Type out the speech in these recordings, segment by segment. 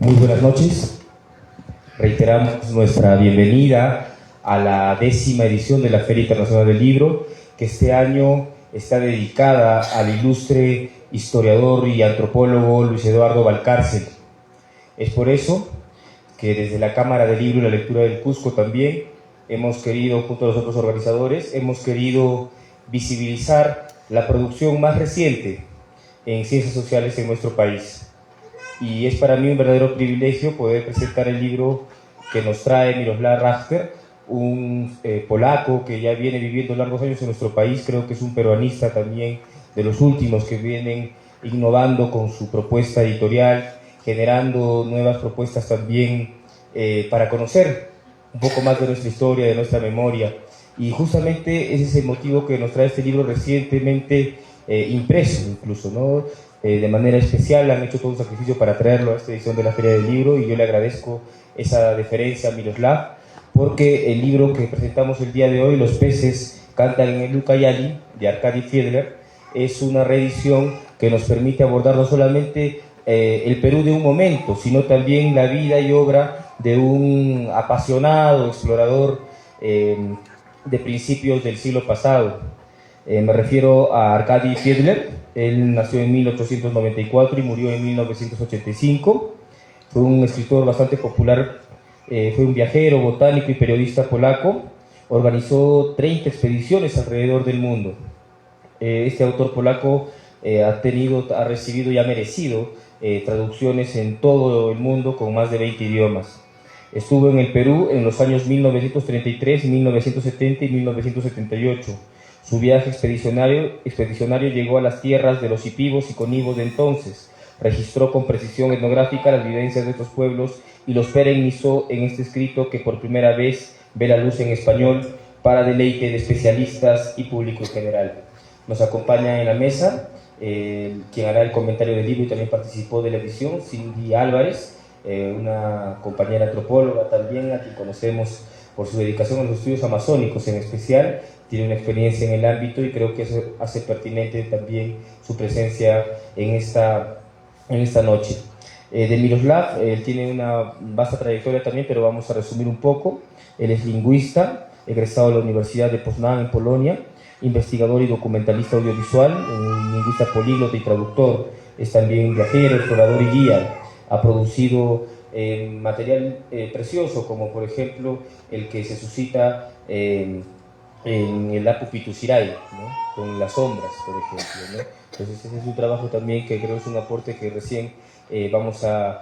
Muy buenas noches. Reiteramos nuestra bienvenida a la 10ª edición de la Feria Internacional del Libro, que este año está dedicada al ilustre historiador y antropólogo Luis Eduardo Valcárcel. Es por eso que desde la Cámara del Libro y la Lectura del Cusco también hemos querido, junto a los otros organizadores, hemos querido visibilizar la producción más reciente en ciencias sociales en nuestro país. Y es para mí un verdadero privilegio poder presentar el libro que nos trae Miroslav Rachter, un polaco que ya viene viviendo largos años en nuestro país. Creo que es un peruanista también de los últimos que vienen innovando con su propuesta editorial, generando nuevas propuestas también para conocer un poco más de nuestra historia, de nuestra memoria. Y justamente ese es el motivo que nos trae este libro recientemente impreso incluso, ¿no? De manera especial han hecho todo un sacrificio para traerlo a esta edición de la Feria del Libro, y yo le agradezco esa deferencia a Miroslav, porque el libro que presentamos el día de hoy, Los peces cantan en el Ucayali, de Arkady Fiedler, es una reedición que nos permite abordar no solamente el Perú de un momento, sino también la vida y obra de un apasionado explorador de principios del siglo pasado. Me refiero a Arkady Fiedler. Él nació en 1894 y murió en 1985. Fue un escritor bastante popular, fue un viajero, botánico y periodista polaco. Organizó 30 expediciones alrededor del mundo. Este autor polaco ha recibido y ha merecido traducciones en todo el mundo con más de 20 idiomas. Estuvo en el Perú en los años 1933, 1970 y 1978. Su viaje expedicionario llegó a las tierras de los hipivos y conivos de entonces, registró con precisión etnográfica las vivencias de estos pueblos y los perennizó en este escrito que por primera vez ve la luz en español para deleite de especialistas y público en general. Nos acompaña en la mesa quien hará el comentario del libro y también participó de la edición, Cindy Álvarez, una compañera antropóloga también, a quien conocemos por su dedicación a los estudios amazónicos en especial. Tiene una experiencia en el ámbito y creo que eso hace pertinente también su presencia en esta noche. De Miroslav, él tiene una vasta trayectoria también, pero vamos a resumir un poco. Él es lingüista, egresado de la Universidad de Poznań en Polonia, investigador y documentalista audiovisual, un lingüista políglota y traductor. Es también viajero, explorador y guía. Ha producido material precioso, como por ejemplo el que se suscita en el Apu Pituciray, ¿no? Con las sombras, por ejemplo, ¿no? Entonces ese es un trabajo también que creo es un aporte que recién vamos a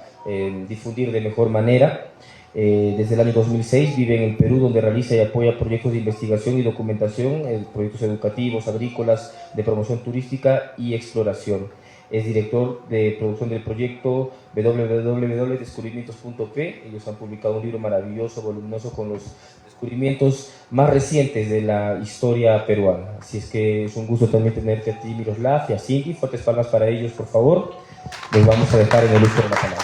difundir de mejor manera. Desde el año 2006 vive en el Perú, donde realiza y apoya proyectos de investigación y documentación, proyectos educativos, agrícolas, de promoción turística y exploración. Es director de producción del proyecto www.descubrimientos.p. Ellos han publicado un libro maravilloso, voluminoso, con los descubrimientos más recientes de la historia peruana. Así es que es un gusto también tenerte a ti, Miroslav, y a Cindy. Fuertes palmas para ellos, por favor. Les vamos a dejar en el uso de la palabra.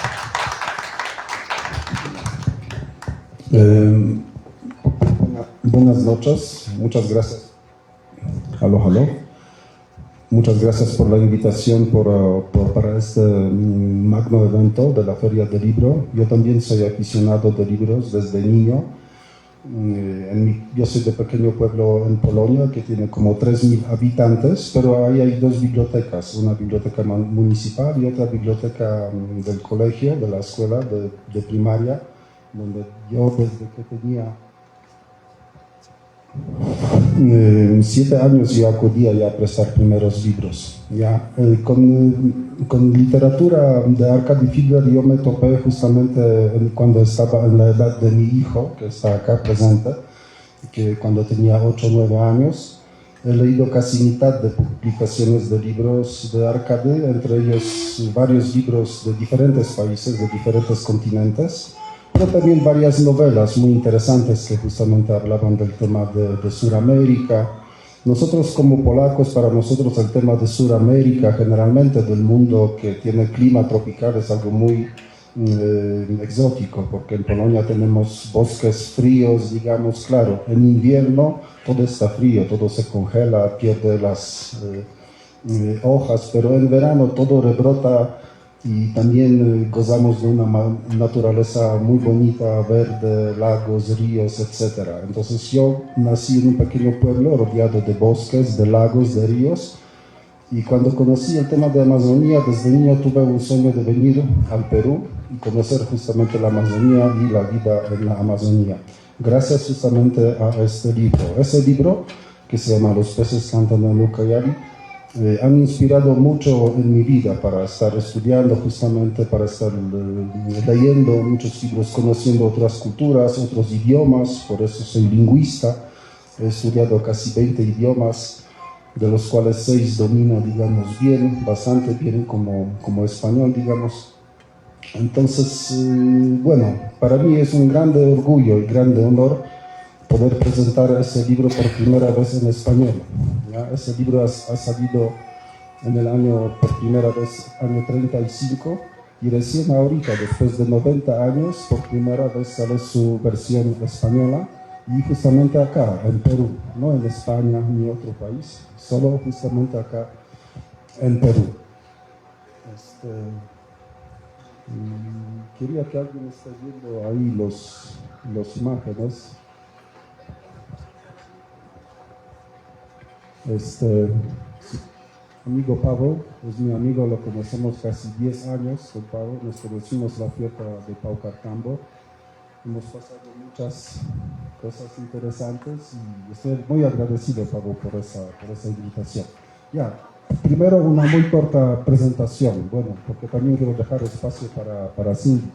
Buenas noches, muchas gracias. Aló. Muchas gracias por la invitación para este magno evento de la Feria del Libro. Yo también soy aficionado de libros desde niño. Yo soy de pequeño pueblo en Polonia que tiene como 3.000 habitantes, pero ahí hay dos bibliotecas, una biblioteca municipal y otra biblioteca del colegio, de la escuela de primaria, donde yo desde que tenía 7 años yo acudía ya a prestar primeros libros. Con literatura de Arkady Fiedler yo me topé justamente cuando estaba en la edad de mi hijo, que está acá presente, que cuando tenía 8 o 9 años. He leído casi mitad de publicaciones de libros de Arkady, entre ellos varios libros de diferentes países, de diferentes continentes, pero también varias novelas muy interesantes que justamente hablaban del tema de Sudamérica. Nosotros como polacos, para nosotros el tema de Sudamérica, generalmente del mundo que tiene clima tropical, es algo muy exótico, porque en Polonia tenemos bosques fríos, digamos, claro, en invierno todo está frío, todo se congela, pierde las hojas, pero en verano todo rebrota y también gozamos de una naturaleza muy bonita, verde, lagos, ríos, etc. Entonces yo nací en un pequeño pueblo rodeado de bosques, de lagos, de ríos, y cuando conocí el tema de Amazonía, desde niño tuve un sueño de venir al Perú y conocer justamente la Amazonía y la vida en la Amazonía, gracias justamente a este libro. Ese libro, que se llama Los peces cantan en Ucayali, han inspirado mucho en mi vida para estar estudiando, justamente para estar leyendo muchos libros, conociendo otras culturas, otros idiomas, por eso soy lingüista, he estudiado casi 20 idiomas, de los cuales 6 domino, digamos, bien, bastante bien como español, digamos. Entonces, bueno, para mí es un grande orgullo y grande honor poder presentar ese libro por primera vez en español. ¿Ya? Ese libro ha salido en el año, por primera vez, año 35, y recién ahorita, después de 90 años, por primera vez sale su versión española, y justamente acá, en Perú, no en España ni otro país, solo justamente acá en Perú. Quería que alguien esté viendo ahí los imágenes. Amigo Pablo, es mi amigo, lo conocemos casi 10 años con Pablo, nos conocimos la fiesta de Paucartambo, hemos pasado muchas cosas interesantes y estoy muy agradecido, Pablo, por esa invitación. Ya, primero una muy corta presentación, bueno, porque también quiero dejar espacio para Cindy.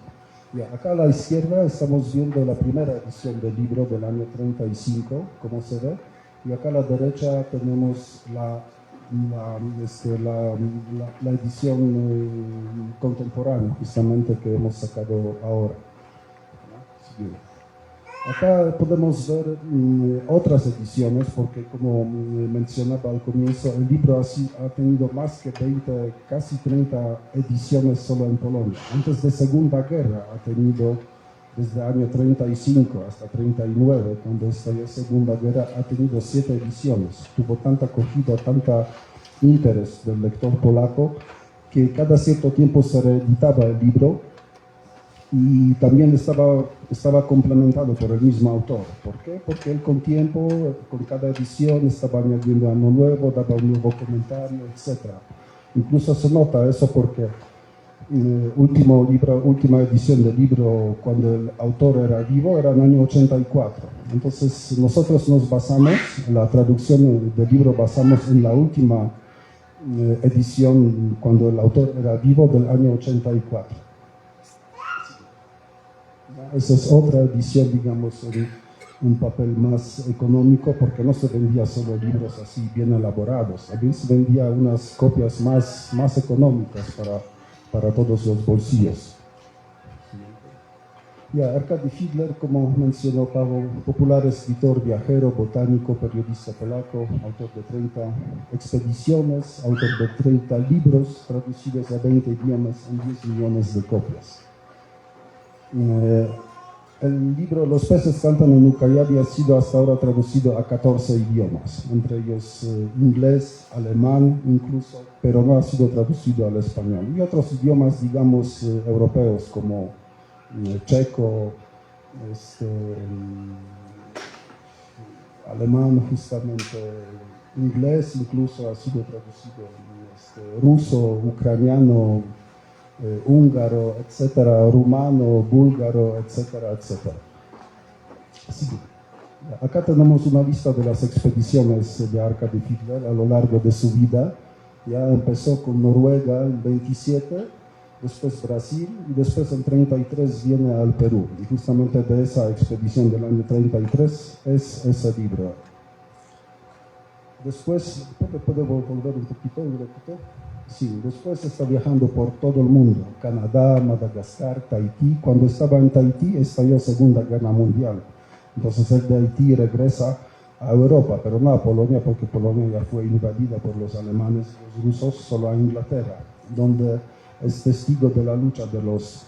Ya, acá a la izquierda estamos viendo la primera edición del libro del año 35, como se ve, y acá a la derecha tenemos la edición contemporánea, justamente, que hemos sacado ahora. Acá podemos ver otras ediciones, porque como mencionaba al comienzo, el libro ha tenido más que 20, casi 30 ediciones solo en Polonia. Antes de Segunda Guerra ha tenido, desde el año 35 hasta 39, cuando estalló Segunda Guerra, ha tenido 7 ediciones. Tuvo tanta acogida, tanta interés del lector polaco, que cada cierto tiempo se reeditaba el libro, y también estaba complementado por el mismo autor. ¿Por qué? Porque él con tiempo, con cada edición, estaba añadiendo algo nuevo, daba un nuevo comentario, etc. Incluso se nota eso porque última edición del libro, cuando el autor era vivo, era en el año 84. Entonces nosotros nos basamos, en la traducción del libro basamos en la última edición, cuando el autor era vivo, del año 84. Esa es otra edición, digamos, en un papel más económico, porque no se vendía solo libros así bien elaborados, también se vendía unas copias más económicas para todos los bolsillos. Ya, Arkady Fiedler, como mencionó Pablo, popular escritor, viajero, botánico, periodista polaco, autor de 30 expediciones, autor de 30 libros traducidos a 20 idiomas en 10 millones de copias. El libro Los peces cantan en Ucayali ha sido hasta ahora traducido a 14 idiomas, entre ellos inglés, alemán incluso, pero no ha sido traducido al español. Y otros idiomas, digamos, europeos como checo, alemán justamente, inglés incluso ha sido traducido, ruso, ucraniano, húngaro, etcétera, rumano, búlgaro, etcétera, etcétera. Sí. Acá tenemos una lista de las expediciones de Arkady Fiedler a lo largo de su vida. Ya empezó con Noruega en 27, después Brasil, y después en 33 viene al Perú. Y justamente de esa expedición del año 33 es ese libro. Después, ¿puedo volver un poquito? Sí, después está viajando por todo el mundo, Canadá, Madagascar, Tahití. Cuando estaba en Tahití estalló Segunda Guerra Mundial. Entonces él de Haití regresa a Europa, pero no a Polonia, porque Polonia ya fue invadida por los alemanes y los rusos, solo a Inglaterra, donde es testigo de la lucha de los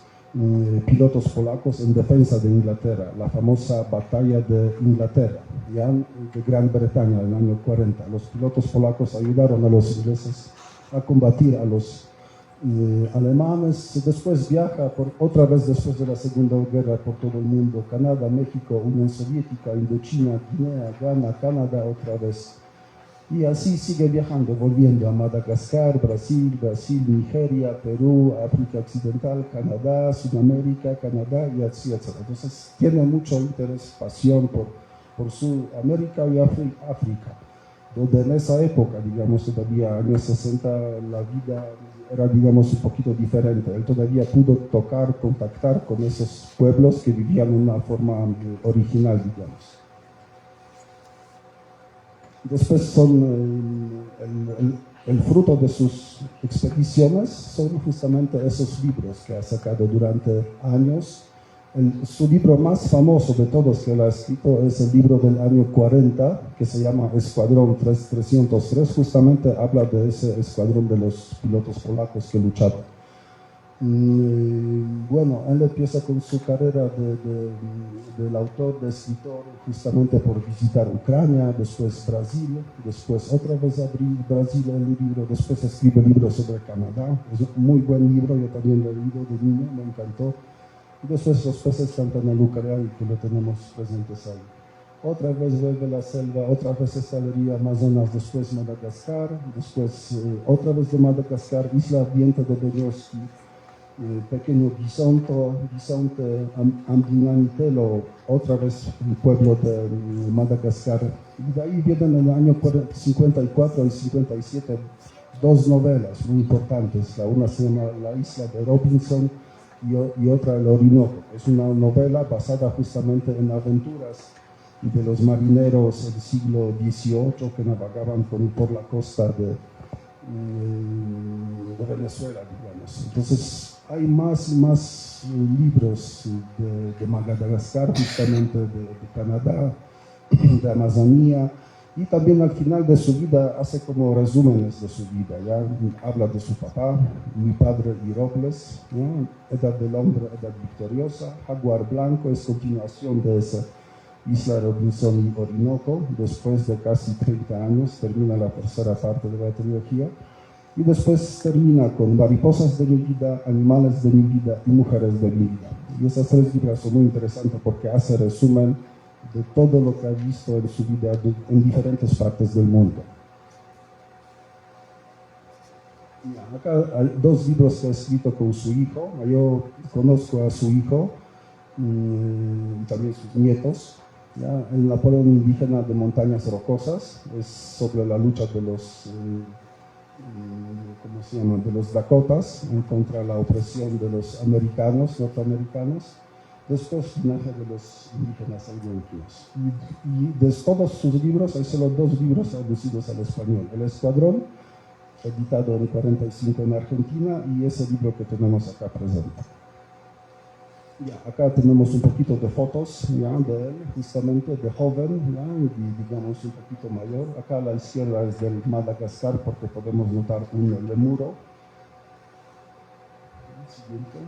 pilotos polacos en defensa de Inglaterra, la famosa batalla de Inglaterra, ya de Gran Bretaña en el año 40. Los pilotos polacos ayudaron a los ingleses a combatir a los alemanes. Después viaja otra vez después de la Segunda Guerra por todo el mundo: Canadá, México, Unión Soviética, Indochina, Guinea, Ghana, Canadá otra vez. Y así sigue viajando, volviendo a Madagascar, Brasil, Nigeria, Perú, África Occidental, Canadá, Sudamérica, Canadá y así, etc. Entonces tiene mucho interés, pasión por Sudamérica y África, donde en esa época, digamos, todavía años 60, la vida era, digamos, un poquito diferente. Él todavía pudo tocar, contactar con esos pueblos que vivían en una forma original, digamos. Después el fruto de sus expediciones son justamente esos libros que ha sacado durante años. Su libro más famoso de todos que él ha escrito es el libro del año 40, que se llama Escuadrón 303. Justamente habla de ese escuadrón de los pilotos polacos que luchaban. Bueno, él empieza con su carrera del autor, de escritor, justamente por visitar Ucrania, después Brasil, después otra vez Brasil el libro, después escribe libros sobre Canadá. Es un muy buen libro, yo también lo he leído de niño, me encantó. Y después Los peces cantan en Ucrania, que lo tenemos presentes ahí. Otra vez vuelve la selva, otra vez Salería, Amazonas, después Madagascar, después otra vez de Madagascar, Isla Viento de Berioski, pequeño bisonte Ambinanitelo, otra vez un pueblo de Madagascar. Y de ahí vienen en el año 54 y 57 dos novelas muy importantes. La una se llama La isla de Robinson y otra El Orinoco. Es una novela basada justamente en aventuras de los marineros del siglo XVIII que navagaban por la costa de Venezuela, digamos. Entonces hay más libros de Madagascar, justamente de Canadá, de Amazonía, y también al final de su vida hace como resúmenes de su vida. Ya habla de su papá, Mi padre Hierocles, ¿no? Edad del hombre, edad victoriosa. Jaguar blanco es continuación de esa Isla Robinson y Orinoco. Después de casi 30 años termina la tercera parte de la trilogía. Y después termina con Mariposas de mi vida, Animales de mi vida y Mujeres de mi vida. Y esas tres libros son muy interesantes porque hace resumen de todo lo que ha visto en su vida en diferentes partes del mundo. Y acá hay dos libros que ha escrito con su hijo. Yo conozco a su hijo y también sus nietos. ¿Ya? El Napoleón indígena de Montañas Rocosas es sobre la lucha de los ¿cómo se llama?, de los Dakotas contra la opresión de los americanos, norteamericanos. Después, linaje de los indígenas algonquinos. Y de todos sus libros, hay solo dos libros traducidos al español: El Escuadrón, editado en 45 en Argentina, y ese libro que tenemos acá presente. Ya, acá tenemos un poquito de fotos ya, de él, justamente de joven, ya, y digamos un poquito mayor. Acá a la izquierda es del Madagascar porque podemos notar un lemuro. Siguiente.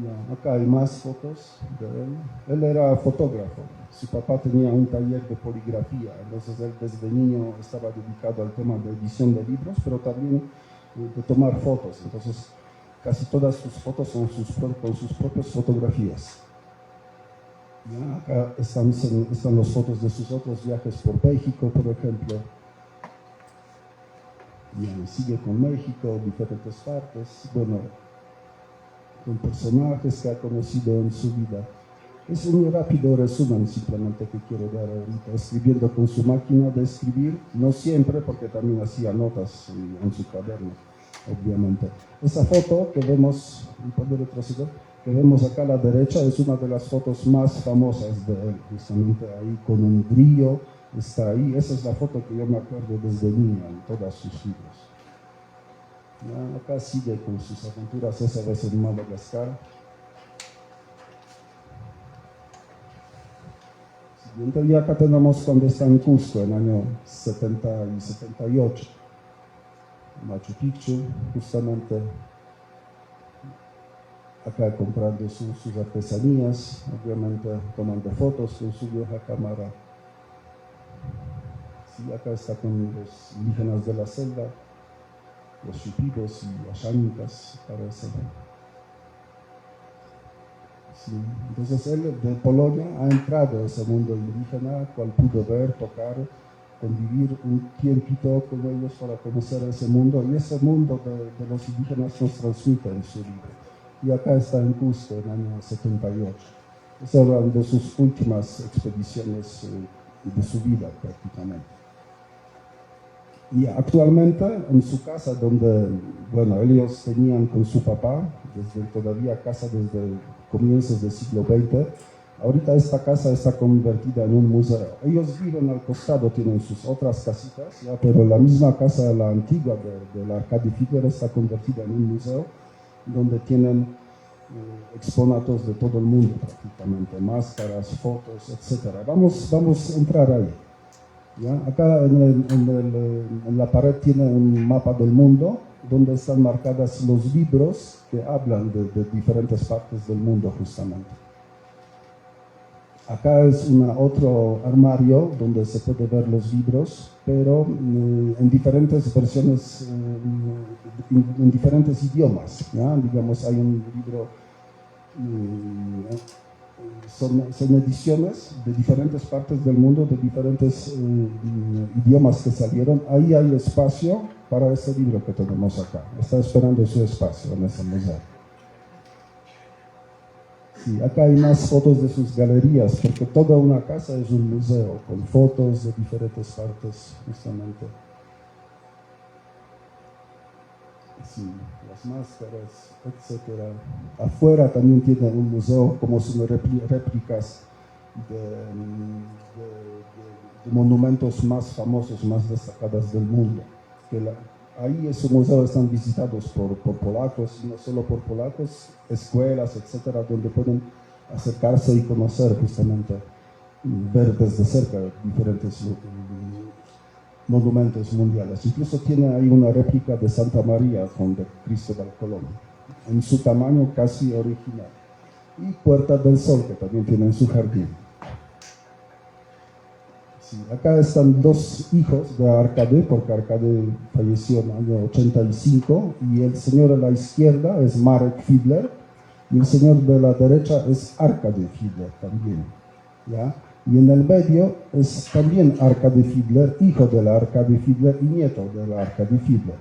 Ya, acá hay más fotos de él. Él era fotógrafo. Su papá tenía un taller de poligrafía, entonces él desde niño estaba dedicado al tema de edición de libros, pero también de tomar fotos. Entonces, casi todas sus fotos son con sus propias fotografías. ¿Ya? Acá están las fotos de sus otros viajes por México, por ejemplo. Ya, sigue con México, diferentes partes, bueno, con personajes que ha conocido en su vida. Es un rápido resumen simplemente que quiero dar ahorita, escribiendo con su máquina de escribir, no siempre, porque también hacía notas en su cuaderno, obviamente. Esa foto que vemos, que vemos acá a la derecha, es una de las fotos más famosas de él, justamente ahí con un grillo, está ahí. Esa es la foto que yo me acuerdo desde niño en todos sus libros. Ya, acá sigue con sus aventuras, esa vez en Madagascar. Y acá tenemos cuando está en Cusco, en el año 70 y 78. Machu Picchu, justamente. Acá comprando sus artesanías, obviamente tomando fotos con su vieja cámara. Sí, acá está con los indígenas de la selva. los chupidos y las chanicas, parece. Sí. Entonces él de Polonia ha entrado a ese mundo indígena, cual pudo ver, tocar, convivir un tiempito con ellos para conocer ese mundo, y ese mundo de los indígenas nos transmite en su libro. Y acá está en Cusco, en el año 78. Esa era una de sus últimas expediciones de su vida, prácticamente. Y actualmente en su casa, donde, bueno, ellos tenían con su papá, todavía casa desde comienzos del siglo XX, ahorita esta casa está convertida en un museo. Ellos viven al costado, tienen sus otras casitas, ¿ya? Pero la misma casa, la antigua de la Arcade Figueroa, está convertida en un museo donde tienen exponatos de todo el mundo prácticamente, máscaras, fotos, etc. Vamos a entrar ahí. ¿Ya? Acá en la pared tiene un mapa del mundo donde están marcadas los libros que hablan de diferentes partes del mundo justamente. Acá es otro armario donde se puede ver los libros, pero en diferentes versiones, en diferentes idiomas. ¿Ya? Digamos, hay un libro, son ediciones de diferentes partes del mundo, de diferentes idiomas que salieron. Ahí hay espacio para ese libro que tenemos acá. Está esperando su espacio en ese museo. Sí, acá hay más fotos de sus galerías, porque toda una casa es un museo, con fotos de diferentes partes, justamente. Sí, las máscaras, etc. Afuera también tiene un museo, como son réplicas de monumentos más famosos, más destacados del mundo. Ahí en su museo están visitados por polacos, y no solo por polacos, escuelas, etcétera, donde pueden acercarse y conocer justamente, ver desde cerca diferentes monumentos mundiales. Incluso tiene ahí una réplica de Santa María de Cristóbal Colón, en su tamaño casi original. Y Puerta del Sol, que también tiene en su jardín. Sí, acá están dos hijos de Arcade, porque Arcade falleció en el año 85, y el señor a la izquierda es Marek Fiedler, y el señor de la derecha es Arcade Fiedler también. ¿Ya? Y en el medio es también Arcade Fiedler, hijo de la Arcade Fiedler y nieto de la Arcade Fiedler.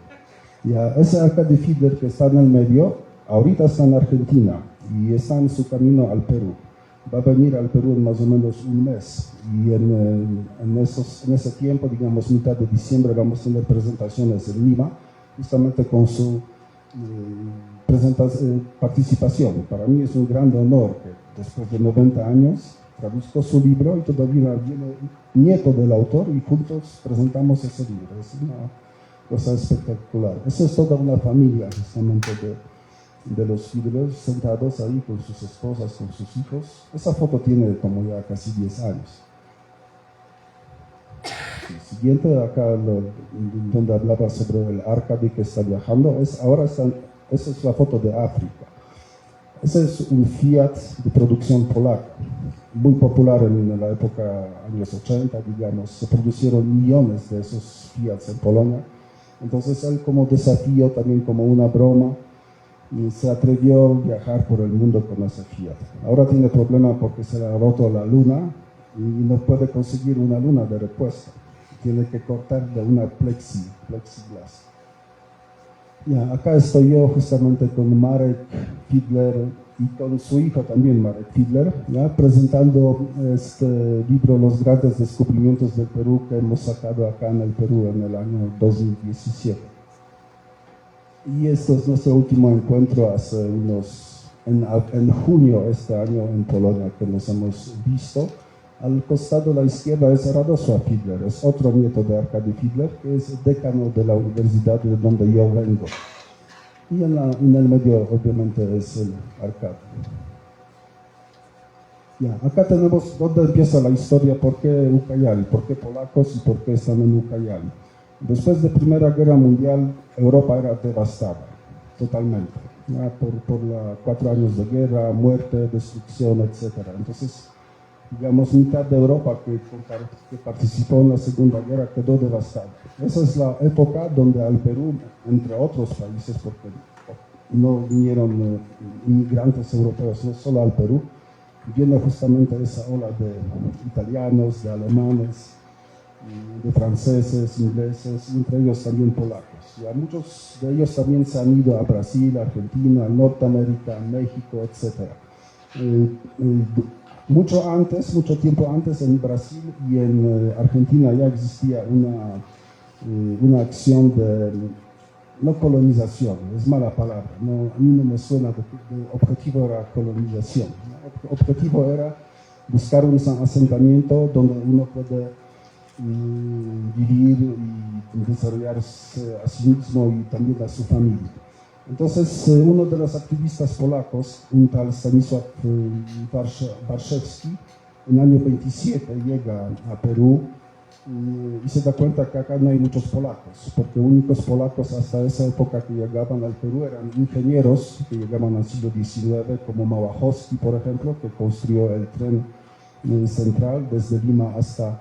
¿Ya? Ese Arcade Fiedler que está en el medio, ahorita está en Argentina y está en su camino al Perú. Va a venir al Perú en más o menos un mes, y en ese tiempo, digamos mitad de diciembre, vamos a tener presentaciones en Lima, justamente con su participación. Para mí es un gran honor que después de 90 años traduzco su libro y todavía viene nieto del autor y juntos presentamos ese libro. Es una cosa espectacular. Eso es toda una familia justamente de los Fiedler sentados ahí con sus esposas, con sus hijos. Esa foto tiene como ya casi 10 años. El siguiente, acá donde hablaba sobre el Arcade que está viajando, esa es la foto de África. Ese es un Fiat de producción polaca, muy popular en la época años 80, digamos. Se producieron millones de esos Fiats en Polonia. Entonces él, como desafío, también como una broma, y se atrevió a viajar por el mundo con ese Fiat. Ahora tiene problema porque se le ha roto la luna y no puede conseguir una luna de repuesto. Tiene que cortar de una plexiglas. Ya, acá estoy yo justamente con Marek Fiedler y con su hijo también, Marek Fiedler, ya, presentando este libro, Los grandes descubrimientos del Perú, que hemos sacado acá en el Perú en el año 2017. Y esto es nuestro último encuentro en junio este año en Polonia, que nos hemos visto. Al costado de la izquierda es Radosław Fiedler, es otro nieto de Arcade Fiedler, que es decano de la universidad de donde yo vengo. Y en el medio, obviamente, es el Arcade. Ya, acá tenemos dónde empieza la historia, por qué Ucayali, por qué polacos y por qué están en Ucayali. Después de la Primera Guerra Mundial, Europa era devastada, totalmente, ya, por 4 años de guerra, muerte, destrucción, etc. Entonces, digamos, mitad de Europa que participó en la Segunda Guerra quedó devastada. Esa es la época donde al Perú, entre otros países, porque no vinieron inmigrantes europeos, no solo al Perú, viene justamente esa ola de italianos, de alemanes, de franceses, ingleses, y entre ellos también polacos. Ya muchos de ellos también se han ido a Brasil, Argentina, Norteamérica, México, etc. Mucho tiempo antes en Brasil y en Argentina ya existía una acción de, no colonización, es mala palabra, no, a mí no me suena, de objetivo era colonización, ¿no? Objetivo era buscar un asentamiento donde uno puede vivir y desarrollarse a sí mismo y también a su familia. Entonces, uno de los activistas polacos, un tal Stanisław Warszewski, en el año 27 llega a Perú y se da cuenta que acá no hay muchos polacos, porque únicos polacos hasta esa época que llegaban al Perú eran ingenieros que llegaban al siglo XIX, como Małachowski, por ejemplo, que construyó el tren central desde Lima hasta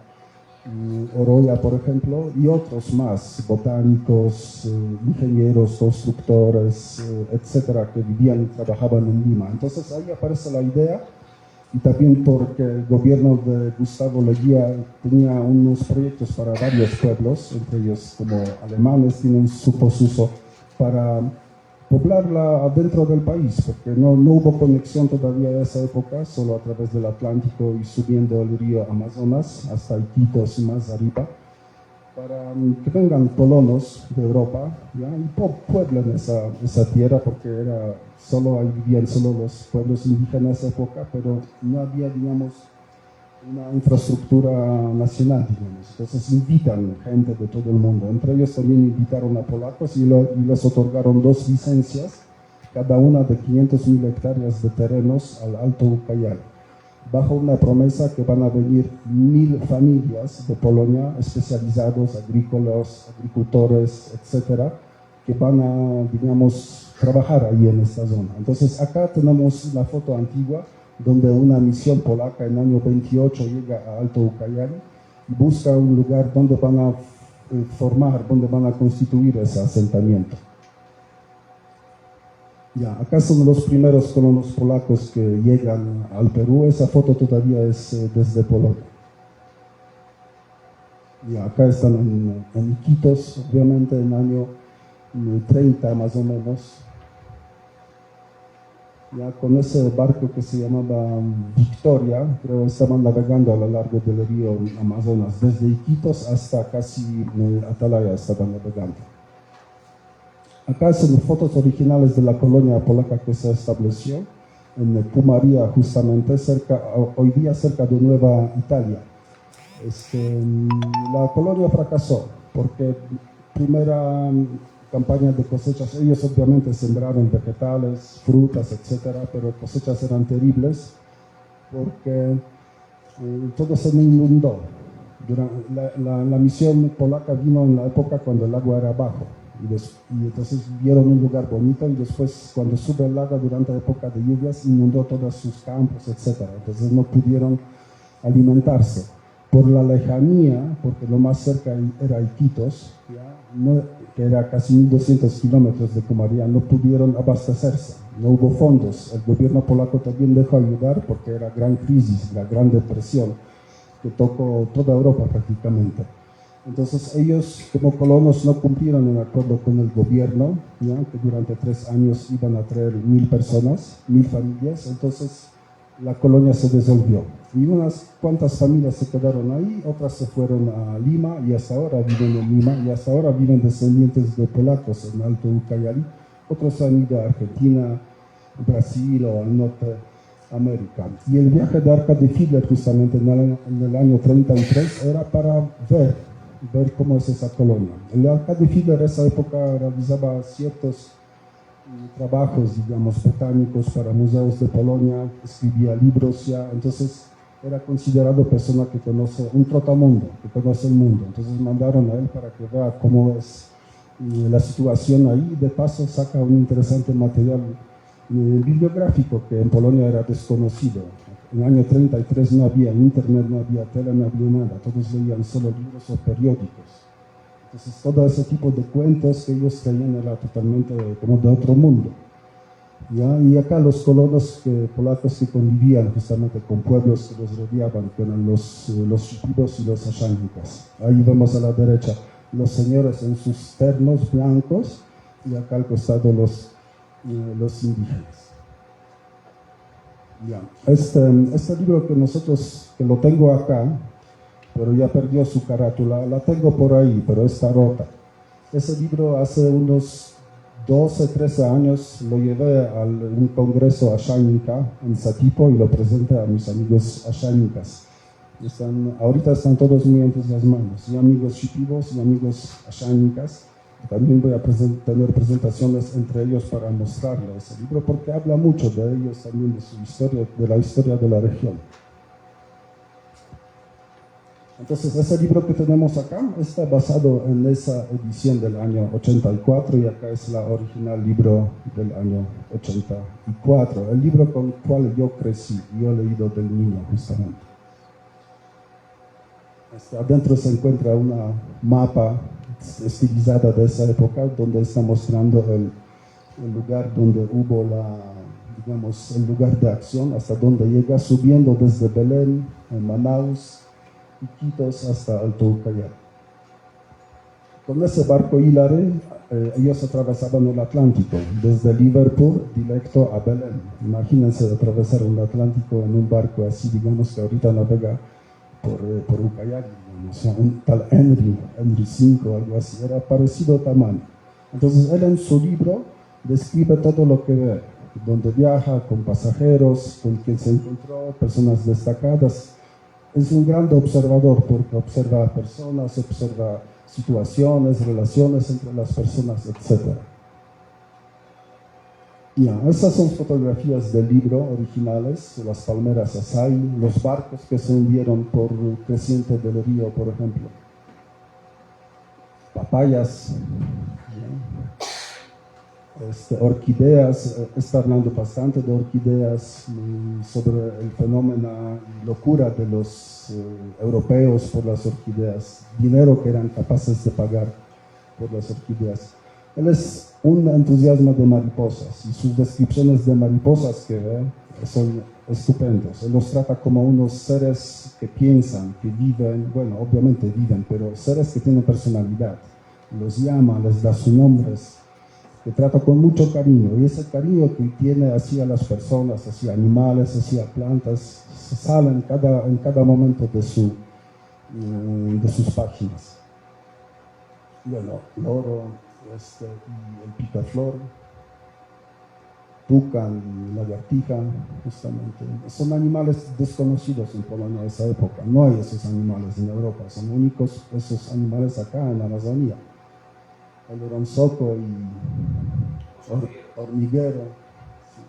Oroya, por ejemplo, y otros más, botánicos, ingenieros, constructores, etcétera, que vivían y trabajaban en Lima. Entonces ahí aparece la idea, y también porque el gobierno de Gustavo Leguía tenía unos proyectos para varios pueblos, entre ellos como alemanes tienen su posuso para poblarla dentro del país, porque no hubo conexión todavía en esa época, solo a través del Atlántico y subiendo el río Amazonas hasta Iquitos y más arriba, para que vengan colonos de Europa, ¿ya? Y pueblen esa tierra, porque ahí vivían solo los pueblos indígenas de esa época, pero no había, digamos, una infraestructura nacional, digamos. Entonces invitan gente de todo el mundo. Entre ellos también invitaron a polacos y les otorgaron 2 licencias, cada una de 500.000 hectáreas de terrenos al Alto Ucayali, bajo una promesa que van a venir 1.000 familias de Polonia, especializados, agricultores, etcétera, que van a, digamos, trabajar ahí en esta zona. Entonces acá tenemos la foto antigua, donde una misión polaca en el año 28 llega a Alto Ucayali y busca un lugar donde van a donde van a constituir ese asentamiento. Ya, acá son los primeros colonos polacos que llegan al Perú. Esa foto todavía es desde Polonia. Ya, acá están en Iquitos, obviamente en el año 30 más o menos. Ya con ese barco que se llamaba Victoria, creo que estaban navegando a lo largo del río Amazonas, desde Iquitos hasta casi Atalaya estaban navegando. Acá son fotos originales de la colonia polaca que se estableció en Pumaría, justamente hoy día cerca de Nueva Italia. La colonia fracasó porque primera campaña de cosechas, ellos obviamente sembraron vegetales, frutas, etcétera, pero cosechas eran terribles porque todo se inundó. La misión polaca vino en la época cuando el agua era bajo y entonces vieron un lugar bonito, y después cuando sube el agua durante la época de lluvias inundó todos sus campos, etcétera. Entonces no pudieron alimentarse. Por la lejanía, porque lo más cerca era Iquitos, que era casi 1.200 kilómetros de Pumaría, no pudieron abastecerse, no hubo fondos. El gobierno polaco también dejó ayudar porque era gran crisis, la gran depresión que tocó toda Europa prácticamente. Entonces ellos como colonos no cumplieron el acuerdo con el gobierno, que durante 3 años iban a traer 1.000 personas, 1.000 familias. Entonces la colonia se disolvió y unas cuantas familias se quedaron ahí, otras se fueron a Lima y hasta ahora viven en Lima, y hasta ahora viven descendientes de polacos en Alto Ucayali. Otros han ido a Argentina, Brasil o al norte América. Y el viaje de Arkady Fiedler justamente en el año 33 era para ver cómo es esa colonia. El Arkady Fiedler en esa época realizaba ciertos trabajos, digamos, botánicos para museos de Polonia, escribía libros ya, entonces era considerado persona que conoce, un trotamundo, que conoce el mundo. Entonces mandaron a él para que vea cómo es la situación ahí, y de paso saca un interesante material bibliográfico que en Polonia era desconocido. En el año 33 no había internet, no había tele, no había nada. Todos leían solo libros o periódicos. Entonces todo ese tipo de cuentos que ellos traían era totalmente como de otro mundo. ¿Ya? Y acá los colonos polacos que convivían justamente con pueblos que los rodeaban, que eran los Shipidos y los Ashánicas. Ahí vemos a la derecha los señores en sus ternos blancos y acá al costado los indígenas. Ya. Este libro que lo tengo acá, pero ya perdió su carátula, la tengo por ahí, pero está rota. Ese libro hace unos 12, 13 años lo llevé a un congreso ashánica en Satipo y lo presenté a mis amigos ashánicas. Ahorita están todos muy entusiasmados, y amigos shipibos y amigos ashánicas. También voy a tener presentaciones entre ellos para mostrarles ese libro, porque habla mucho de ellos también, de su historia, de la historia de la región. Entonces, ese libro que tenemos acá está basado en esa edición del año 84 y acá es la original libro del año 84, el libro con el cual yo crecí, yo he leído del niño justamente. Adentro se encuentra una mapa estilizada de esa época donde está mostrando el lugar donde hubo el lugar de acción, hasta donde llega subiendo desde Belén, en Manaus, Iquitos hasta Alto Ucayali. Con ese barco Hilare, ellos atravesaban el Atlántico, desde Liverpool directo a Belén. Imagínense atravesar el Atlántico en un barco así, digamos que ahorita navega por Ucayali, o sea, un tal Henry 5, algo así, era parecido tamaño. Entonces él en su libro describe todo lo que ve, donde viaja, con pasajeros, con quien se encontró, personas destacadas. Es un gran observador porque observa personas, observa situaciones, relaciones entre las personas, etc. Esas son fotografías del libro originales, las palmeras Asai, los barcos que se hundieron por creciente del río, por ejemplo. Papayas, orquídeas, está hablando bastante de orquídeas, sobre el fenómeno y locura de los europeos por las orquídeas, dinero que eran capaces de pagar por las orquídeas. Él es un entusiasmo de mariposas y sus descripciones de mariposas que ve son estupendos. Él los trata como unos seres que piensan, que viven, bueno, obviamente viven, pero seres que tienen personalidad. Los llama, les da sus nombres, que trata con mucho cariño, y ese cariño que tiene hacia las personas, hacia animales, hacia plantas, sale en cada momento de sus páginas. Bueno, loro, y el picaflor, tucán, lagartija, justamente. Son animales desconocidos en Polonia en esa época. No hay esos animales en Europa, son únicos esos animales acá en la Amazonía. El oronzoco y hormiguero, sí.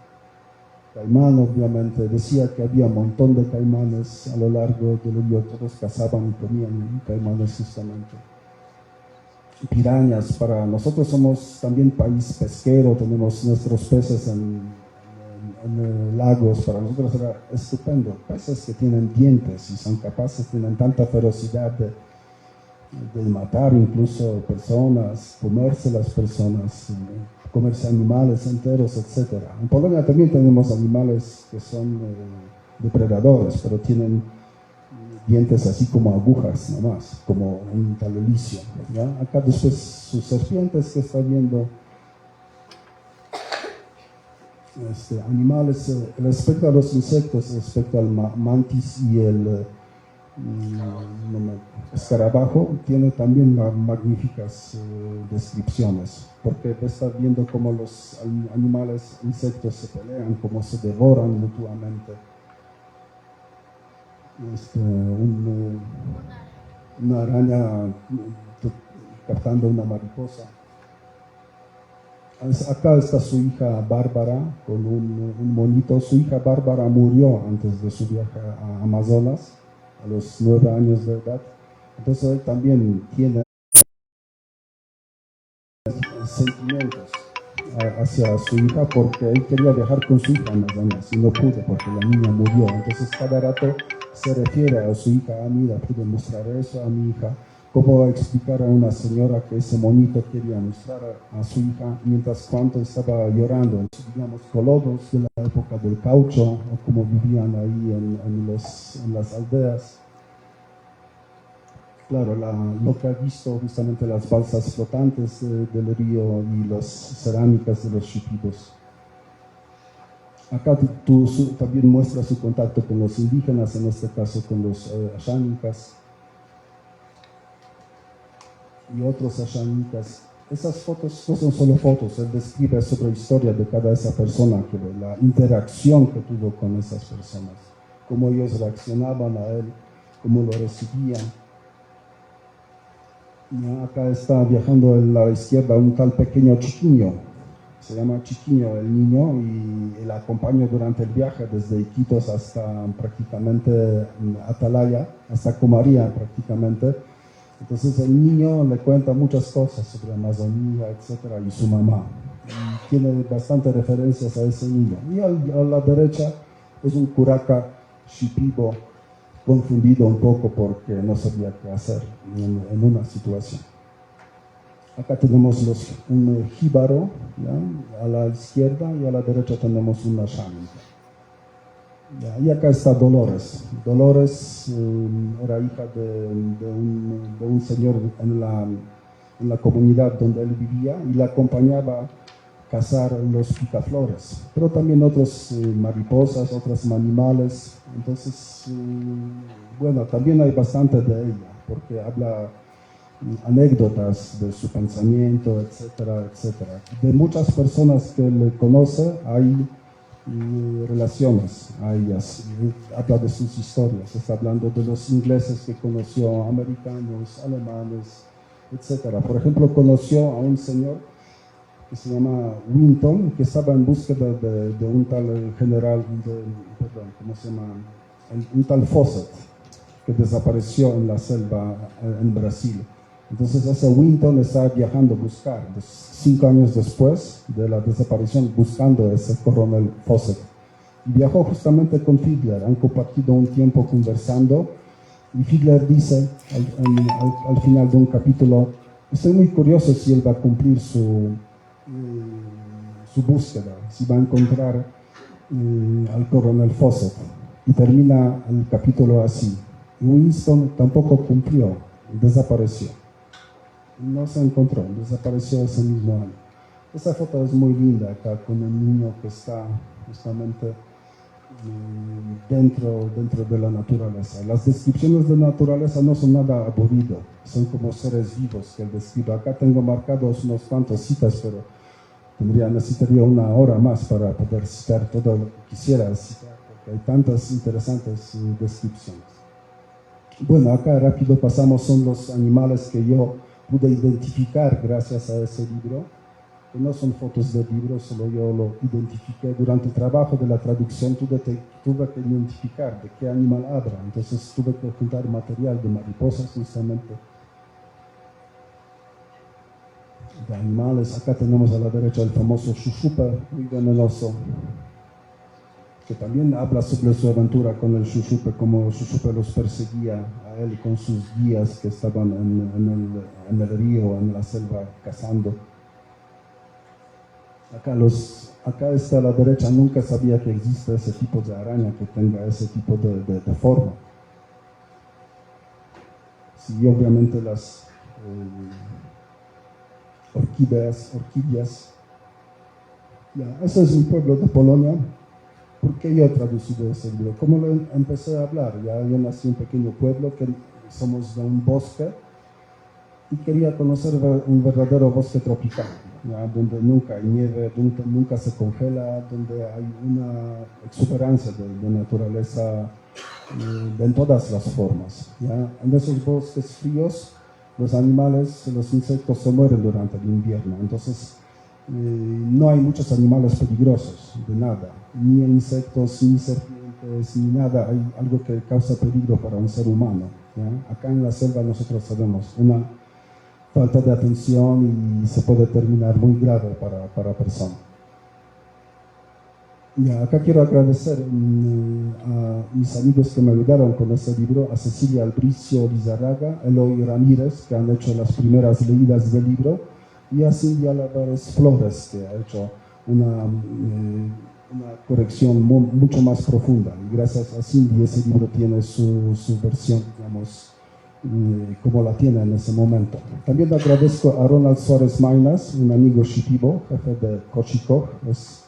Caimán, obviamente. Decía que había un montón de caimanes a lo largo del río, todos cazaban y comían caimanes justamente. Pirañas, para nosotros somos también país pesquero, tenemos nuestros peces en lagos, para nosotros era estupendo. Peces que tienen dientes y son capaces, tienen tanta ferocidad de matar incluso personas, comerse las personas, comerse animales enteros, etc. En Polonia también tenemos animales que son depredadores, pero tienen dientes así como agujas nomás, como un talelicio. ¿Ya? Acá después sus serpientes que está viendo, animales, respecto a los insectos, respecto al mantis y el escarabajo, tiene también magníficas descripciones, porque está viendo cómo los animales, insectos se pelean, cómo se devoran mutuamente. Una araña captando una mariposa. Acá está su hija Bárbara con un monito. Su hija Bárbara murió antes de su viaje a Amazonas, a los 9 años de edad. Entonces él también tiene sentimientos hacia su hija porque él quería viajar con su hija en Amazonas y no pudo porque la niña murió. Entonces cada rato se refiere a su hija, mira, pude mostrar eso a mi hija. ¿Cómo explicar a una señora que ese monito quería mostrar a su hija mientras cuando estaba llorando? Digamos, colonos de la época del caucho, o cómo vivían ahí en las aldeas. Claro, lo que ha visto justamente las balsas flotantes del río y las cerámicas de los shipidos. Acá también muestra su contacto con los indígenas, en este caso con los ashánicas y otros ashánicas. Esas fotos no son solo fotos, él describe sobre la historia de cada esa persona, la interacción que tuvo con esas personas, cómo ellos reaccionaban a él, cómo lo recibían. Y acá está viajando a la izquierda un tal pequeño Chiquiño, se llama Chiquiño el niño, y él acompaña durante el viaje desde Iquitos hasta prácticamente Atalaya, hasta Comaría prácticamente. Entonces el niño le cuenta muchas cosas sobre Amazonía, etcétera, y su mamá. Y tiene bastantes referencias a ese niño. Y a la derecha es un curaca shipibo, confundido un poco porque no sabía qué hacer en una situación. Acá tenemos un jíbaro, ¿ya? A la izquierda, y a la derecha tenemos una shánica. Y acá está Dolores. Dolores era hija de un señor en la comunidad donde él vivía y la acompañaba a cazar los picaflores, pero también otros mariposas, otros animales. Entonces, bueno, también hay bastante de ella, porque habla anécdotas de su pensamiento, etcétera, etcétera. De muchas personas que le conoce hay relaciones a ellas, habla de sus historias, está hablando de los ingleses que conoció, americanos, alemanes, etcétera. Por ejemplo, conoció a un señor que se llama Winton, que estaba en búsqueda de un tal general, ¿cómo se llama? Un tal Fawcett, que desapareció en la selva en Brasil. Entonces ese Winton está viajando a buscar, 5 años después de la desaparición, buscando a ese coronel Fawcett. Y viajó justamente con Fiedler, han compartido un tiempo conversando, y Fiedler dice al final de un capítulo, estoy muy curioso si él va a cumplir su búsqueda, si va a encontrar al coronel Fawcett. Y termina el capítulo así. Winston tampoco cumplió, desapareció. No se encontró, desapareció ese mismo año. Esa foto es muy linda acá con el niño que está justamente dentro de la naturaleza. Las descripciones de naturaleza no son nada aburrido, son como seres vivos que él describe. Acá tengo marcados unos cuantos citas, pero necesitaría una hora más para poder citar todo lo que quisiera citar, porque hay tantas interesantes descripciones. Bueno, acá rápido pasamos, son los animales que yo pude identificar gracias a ese libro, que no son fotos del libro, solo yo lo identifiqué durante el trabajo de la traducción, tuve que identificar de qué animal habla, entonces tuve que juntar material de mariposas justamente, de animales. Acá tenemos a la derecha el famoso chuchupe, muy venenoso, que también habla sobre su aventura con el chuchupe, como el chuchupe los perseguía a él con sus guías que estaban en el río, en la selva, cazando. Acá está a la derecha, nunca sabía que existe ese tipo de araña que tenga ese tipo de forma. Sí, obviamente las orquídeas. Ya, ese es un pueblo de Polonia. ¿Por qué yo he traducido ese libro? ¿Cómo lo empecé a hablar? Ya yo nací en un pequeño pueblo que somos de un bosque y quería conocer un verdadero bosque tropical, ¿ya? Donde nunca hay nieve, donde nunca se congela, donde hay una exuberancia de naturaleza en todas las formas, ¿ya? En esos bosques fríos los animales, los insectos se mueren durante el invierno, entonces no hay muchos animales peligrosos, de nada, ni insectos, ni serpientes, ni nada, hay algo que causa peligro para un ser humano, ¿ya? Acá en la selva nosotros sabemos una falta de atención y se puede terminar muy grave para persona. Ya, acá quiero agradecer a mis amigos que me ayudaron con ese libro, a Cecilia Albricio Lizarraga, Eloy Ramírez, que han hecho las primeras leídas del libro, y a Cindy Álvarez Flores, que ha hecho una corrección mucho más profunda. Y gracias a Cindy ese libro tiene su versión, digamos, como la tiene en ese momento. También agradezco a Ronald Suárez Mainas, un amigo shipibo, jefe de Cochico, es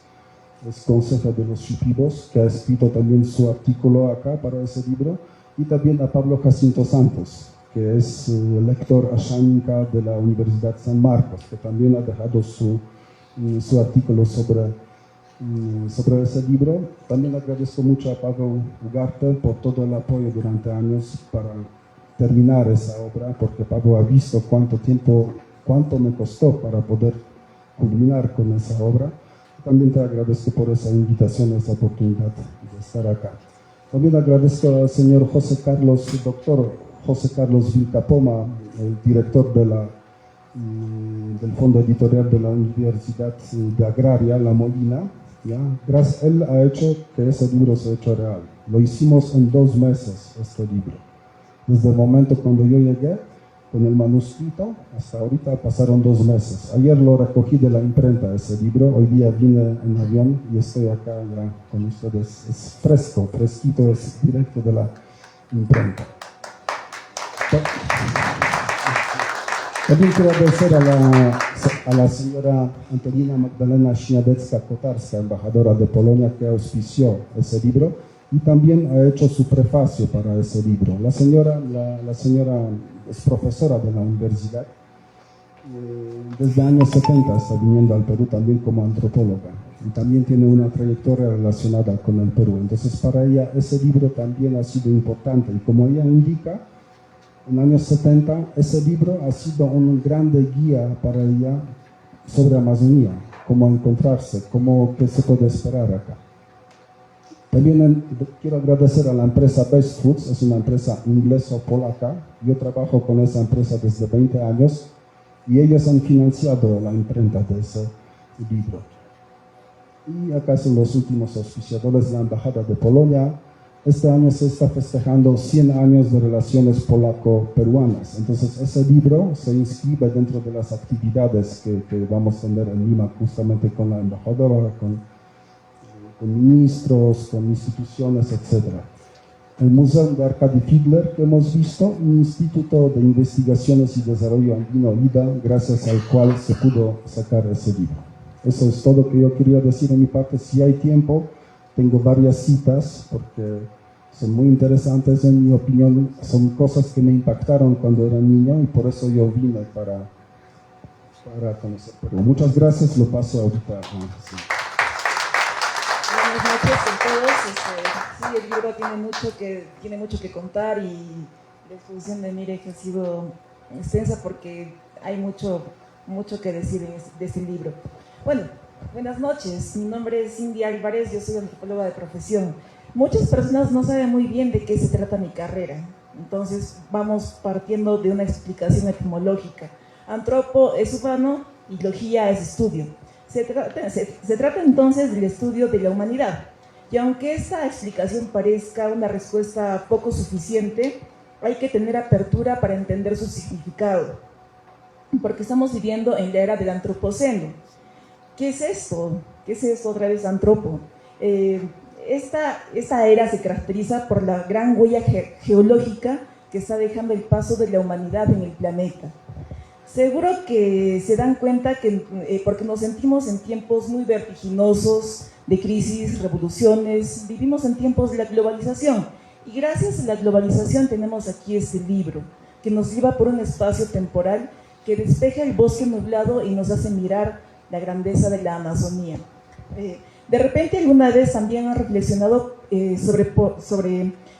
consejero de los shipibos, que ha escrito también su artículo acá para ese libro, y también a Pablo Jacinto Santos, que es lector Ashaninka de la Universidad San Marcos, que también ha dejado su artículo sobre ese libro. También agradezco mucho a Pablo Ugarte por todo el apoyo durante años para terminar esa obra, porque Pablo ha visto cuánto me costó para poder culminar con esa obra. También te agradezco por esa invitación, esa oportunidad de estar acá. También agradezco al señor doctor José Carlos Vilcapoma, el director del Fondo Editorial de la Universidad de Agraria, La Molina. ¿Ya? Gracias, él ha hecho que ese libro se ha hecho real. Lo hicimos en 2 meses, este libro. Desde el momento cuando yo llegué con el manuscrito, hasta ahorita pasaron 2 meses. Ayer lo recogí de la imprenta, ese libro. Hoy día vine en avión y estoy acá ya con ustedes. Es fresquito, es directo de la imprenta. También quiero agradecer a la señora Antonina Magdalena Śniadecka-Kotarska, embajadora de Polonia, que auspició ese libro y también ha hecho su prefacio para ese libro. La señora es profesora de la universidad, desde años 70 está viniendo al Perú también como antropóloga y también tiene una trayectoria relacionada con el Perú. Entonces para ella ese libro también ha sido importante y como ella indica, en los años 70 ese libro ha sido un grande guía para ella sobre Amazonía, cómo encontrarse, qué se puede esperar acá. También quiero agradecer a la empresa Best Foods, es una empresa inglesa-polaca. Yo trabajo con esa empresa desde 20 años y ellos han financiado la imprenta de ese libro. Y acá son los últimos auspiciadores de la Embajada de Polonia. Este año se está festejando 100 años de relaciones polaco-peruanas. Entonces ese libro se inscribe dentro de las actividades que vamos a tener en Lima justamente con la embajadora, con ministros, con instituciones, etc. El Museo de Arkady Fiedler que hemos visto, un instituto de investigaciones y desarrollo andino IDA, gracias al cual se pudo sacar ese libro. Eso es todo que yo quería decir de mi parte. Si hay tiempo, tengo varias citas porque son muy interesantes en mi opinión, son cosas que me impactaron cuando era niño y por eso yo vine para conocer. Pero muchas gracias, lo paso ahorita. Sí. Buenas noches a todos. Sí, el libro tiene mucho que contar y la exposición de Mire que ha sido extensa porque hay mucho que decir de este libro. Bueno, buenas noches. Mi nombre es Cindy Álvarez, yo soy antropóloga de profesión. Muchas personas no saben muy bien de qué se trata mi carrera, entonces vamos partiendo de una explicación etimológica. Antropo es humano y logía es estudio. Se trata entonces del estudio de la humanidad. Y aunque esta explicación parezca una respuesta poco suficiente, hay que tener apertura para entender su significado, porque estamos viviendo en la era del antropoceno. ¿Qué es esto? ¿Qué es esto otra vez antropo? Esta era se caracteriza por la gran huella geológica que está dejando el paso de la humanidad en el planeta. Seguro que se dan cuenta que porque nos sentimos en tiempos muy vertiginosos, de crisis, revoluciones, vivimos en tiempos de la globalización y gracias a la globalización tenemos aquí este libro que nos lleva por un espacio temporal que despeja el bosque nublado y nos hace mirar la grandeza de la Amazonía. De repente alguna vez también han reflexionado sobre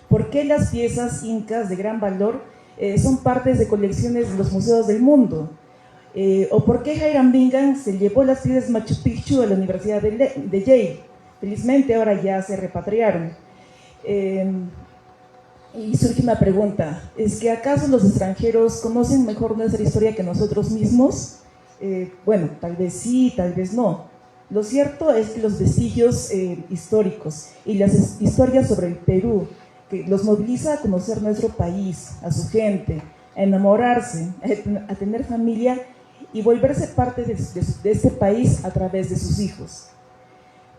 por qué las piezas incas de gran valor son partes de colecciones de los museos del mundo, o por qué Hiram Bingham se llevó las piedras Machu Picchu a la Universidad de Yale. Felizmente ahora ya se repatriaron. Y surge una pregunta, ¿es que acaso los extranjeros conocen mejor nuestra historia que nosotros mismos? Bueno, tal vez sí, tal vez no. Lo cierto es que los vestigios históricos y las historias sobre el Perú, que los moviliza a conocer nuestro país, a su gente, a enamorarse, a tener familia y volverse parte de este país a través de sus hijos.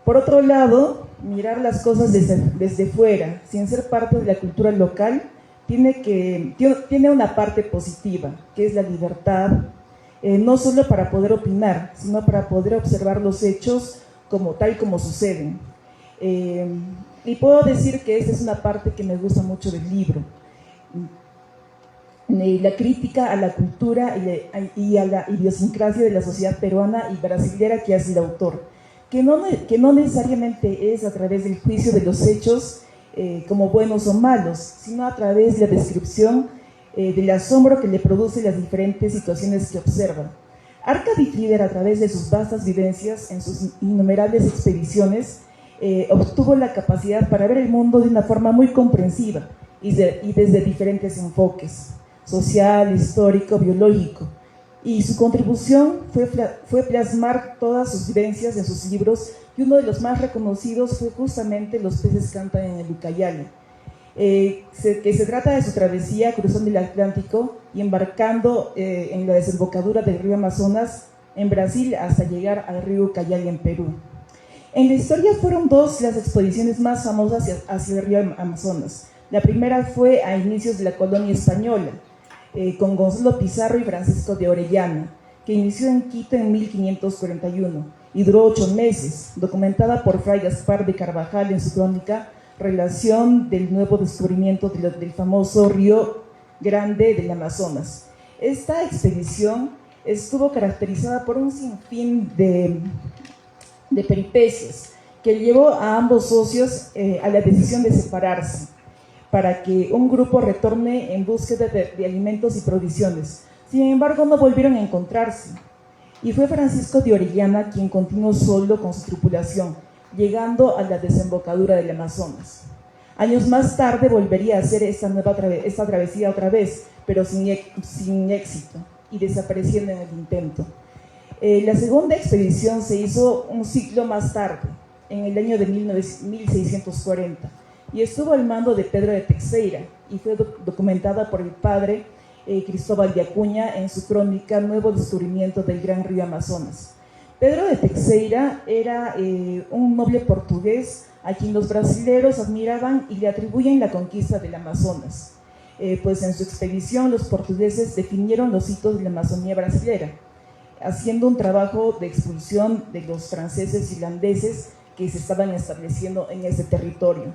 Por otro lado, mirar las cosas desde fuera, sin ser parte de la cultura local, tiene una parte positiva, que es la libertad, no solo para poder opinar, sino para poder observar los hechos tal como suceden. Y puedo decir que esta es una parte que me gusta mucho del libro. La crítica a la cultura y a la idiosincrasia de la sociedad peruana y brasilera que hace el autor, que no necesariamente es a través del juicio de los hechos como buenos o malos, sino a través de la descripción del asombro que le produce las diferentes situaciones que observa. Arcadi Flieder, a través de sus vastas vivencias en sus innumerables expediciones, obtuvo la capacidad para ver el mundo de una forma muy comprensiva y desde diferentes enfoques, social, histórico, biológico. Y su contribución fue plasmar todas sus vivencias en sus libros, y uno de los más reconocidos fue justamente Los peces cantan en el Ucayali, que se trata de su travesía cruzando el Atlántico y embarcando en la desembocadura del río Amazonas en Brasil hasta llegar al río Ucayali en Perú. En la historia fueron dos las expediciones más famosas hacia el río Amazonas. La primera fue a inicios de la colonia española, con Gonzalo Pizarro y Francisco de Orellana, que inició en Quito en 1541 y duró 8 meses, documentada por Fray Gaspar de Carvajal en su crónica Relación del nuevo descubrimiento del famoso río Grande del Amazonas. Esta expedición estuvo caracterizada por un sinfín de peripecias que llevó a ambos socios a la decisión de separarse para que un grupo retorne en búsqueda de alimentos y provisiones. Sin embargo, no volvieron a encontrarse, y fue Francisco de Orellana quien continuó solo con su tripulación, llegando a la desembocadura del Amazonas. Años más tarde volvería a hacer esta travesía otra vez, pero sin éxito, y desapareciendo en el intento. La segunda expedición se hizo un siglo más tarde, en el año de 1640, y estuvo al mando de Pedro de Teixeira, y fue documentada por el padre Cristóbal de Acuña en su crónica Nuevo descubrimiento del gran río Amazonas. Pedro de Teixeira era un noble portugués a quien los brasileros admiraban y le atribuyen la conquista del Amazonas, pues en su expedición los portugueses definieron los hitos de la Amazonía brasilera, haciendo un trabajo de expulsión de los franceses y holandeses que se estaban estableciendo en ese territorio.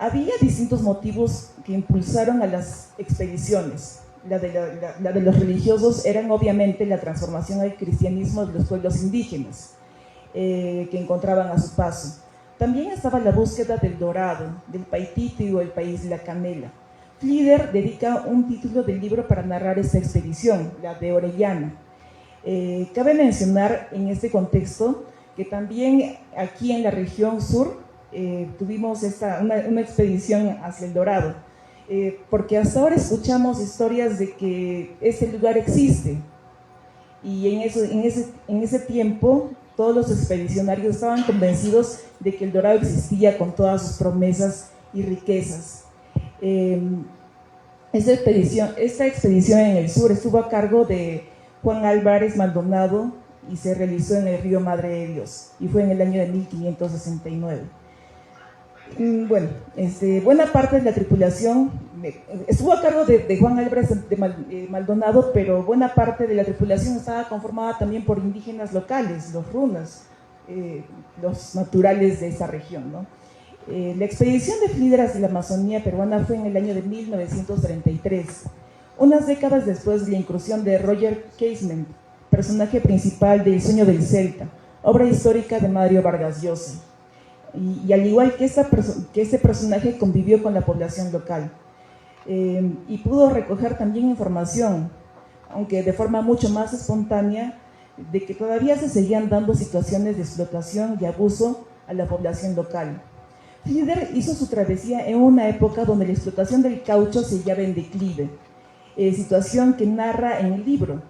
Había distintos motivos que impulsaron a las expediciones. La de los religiosos eran obviamente la transformación al cristianismo de los pueblos indígenas que encontraban a su paso. También estaba la búsqueda del dorado, del paititi o el país de la canela. Flieder dedica un título del libro para narrar esta expedición, la de Orellana. Cabe mencionar en este contexto que también aquí en la región sur tuvimos una expedición hacia el dorado, porque hasta ahora escuchamos historias de que ese lugar existe, y en ese tiempo todos los expedicionarios estaban convencidos de que el dorado existía con todas sus promesas y riquezas. Esta expedición en el sur estuvo a cargo de Juan Álvarez Maldonado y se realizó en el río Madre de Dios, y fue en el año de 1569. Bueno, buena parte de la tripulación estuvo a cargo de Juan Álvarez Maldonado, pero buena parte de la tripulación estaba conformada también por indígenas locales, los runas, los naturales de esa región, ¿no? La expedición de Flieder hacia la Amazonía peruana fue en el año de 1933, unas décadas después de la incursión de Roger Casement, personaje principal de El sueño del Celta, obra histórica de Mario Vargas Llosa. Y al igual que este personaje convivió con la población local y pudo recoger también información, aunque de forma mucho más espontánea, de que todavía se seguían dando situaciones de explotación y abuso a la población local. Flieder hizo su travesía en una época donde la explotación del caucho se hallaba en declive, situación que narra en el libro.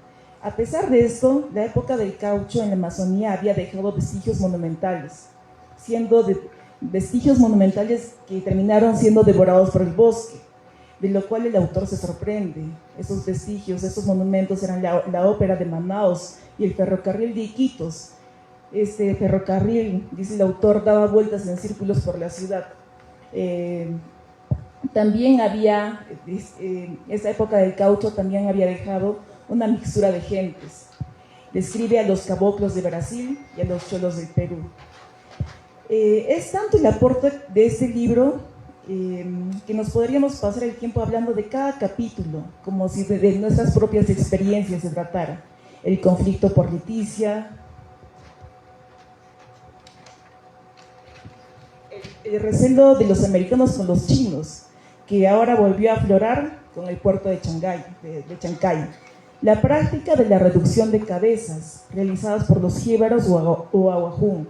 A pesar de esto, la época del caucho en la Amazonía había dejado vestigios monumentales, vestigios monumentales que terminaron siendo devorados por el bosque, de lo cual el autor se sorprende. Esos vestigios, esos monumentos eran la ópera de Manaos y el ferrocarril de Iquitos. Este ferrocarril, dice el autor, daba vueltas en círculos por la ciudad. También había, esa época del caucho también había dejado una mixtura de gentes. Describe a los caboclos de Brasil y a los cholos del Perú. Es tanto el aporte de este libro que nos podríamos pasar el tiempo hablando de cada capítulo, como si de nuestras propias experiencias se tratara. El conflicto por Leticia, el recelo de los americanos con los chinos, que ahora volvió a aflorar con el puerto de Chancay. La práctica de la reducción de cabezas, realizadas por los jíbaros o aguajún.